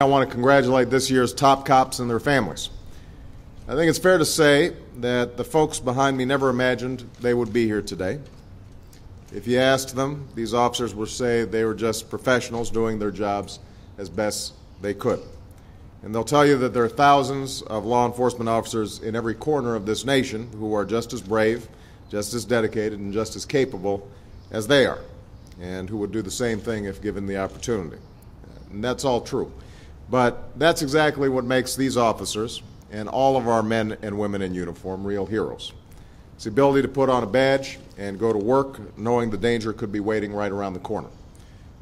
I want to congratulate this year's top cops and their families. I think it's fair to say that the folks behind me never imagined they would be here today. If you asked them, these officers would say they were just professionals doing their jobs as best they could. And they'll tell you that there are thousands of law enforcement officers in every corner of this nation who are just as brave, just as dedicated, and just as capable as they are, and who would do the same thing if given the opportunity. And that's all true. But that's exactly what makes these officers and all of our men and women in uniform real heroes. It's the ability to put on a badge and go to work knowing the danger could be waiting right around the corner.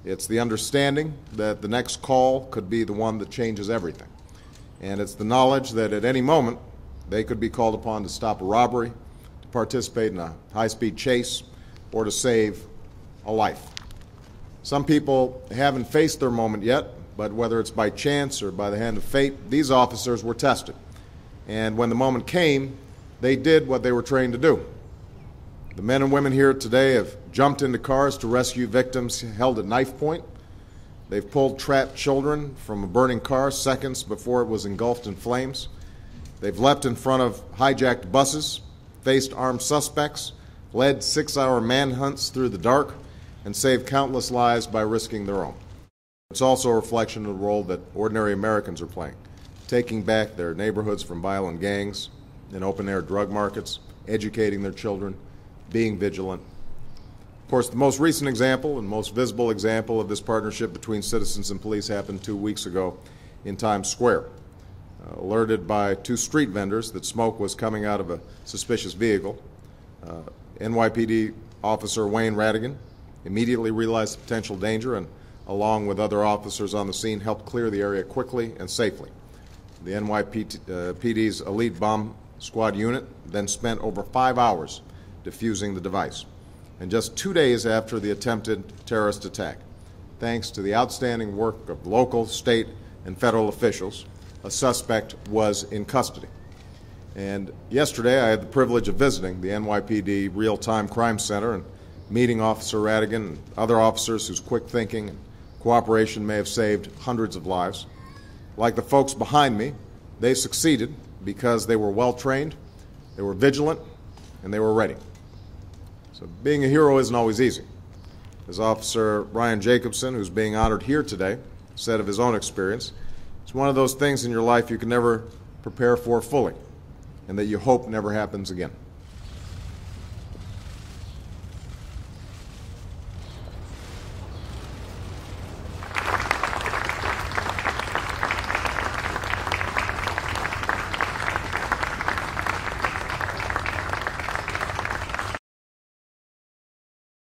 It's the understanding that the next call could be the one that changes everything. And it's the knowledge that at any moment they could be called upon to stop a robbery, to participate in a high-speed chase, or to save a life. Some people haven't faced their moment yet, but whether it's by chance or by the hand of fate, these officers were tested. And when the moment came, they did what they were trained to do. The men and women here today have jumped into cars to rescue victims held at knife point. They've pulled trapped children from a burning car seconds before it was engulfed in flames. They've leapt in front of hijacked buses, faced armed suspects, led 6-hour manhunts through the dark, and saved countless lives by risking their own. It's also a reflection of the role that ordinary Americans are playing, taking back their neighborhoods from violent gangs and open-air drug markets, educating their children, being vigilant. Of course, the most recent example and most visible example of this partnership between citizens and police happened 2 weeks ago in Times Square. Alerted by 2 street vendors that smoke was coming out of a suspicious vehicle, NYPD officer Wayne Radigan immediately realized the potential danger and, along with other officers on the scene, helped clear the area quickly and safely. The NYPD's elite bomb squad unit then spent over 5 hours defusing the device. And just 2 days after the attempted terrorist attack, thanks to the outstanding work of local, state, and federal officials, a suspect was in custody. And yesterday I had the privilege of visiting the NYPD Real-Time Crime Center and meeting Officer Radigan and other officers whose quick thinking and cooperation may have saved hundreds of lives. Like the folks behind me, they succeeded because they were well-trained, they were vigilant, and they were ready. So being a hero isn't always easy. As Officer Brian Jacobson, who's being honored here today, said of his own experience, it's one of those things in your life you can never prepare for fully, and that you hope never happens again.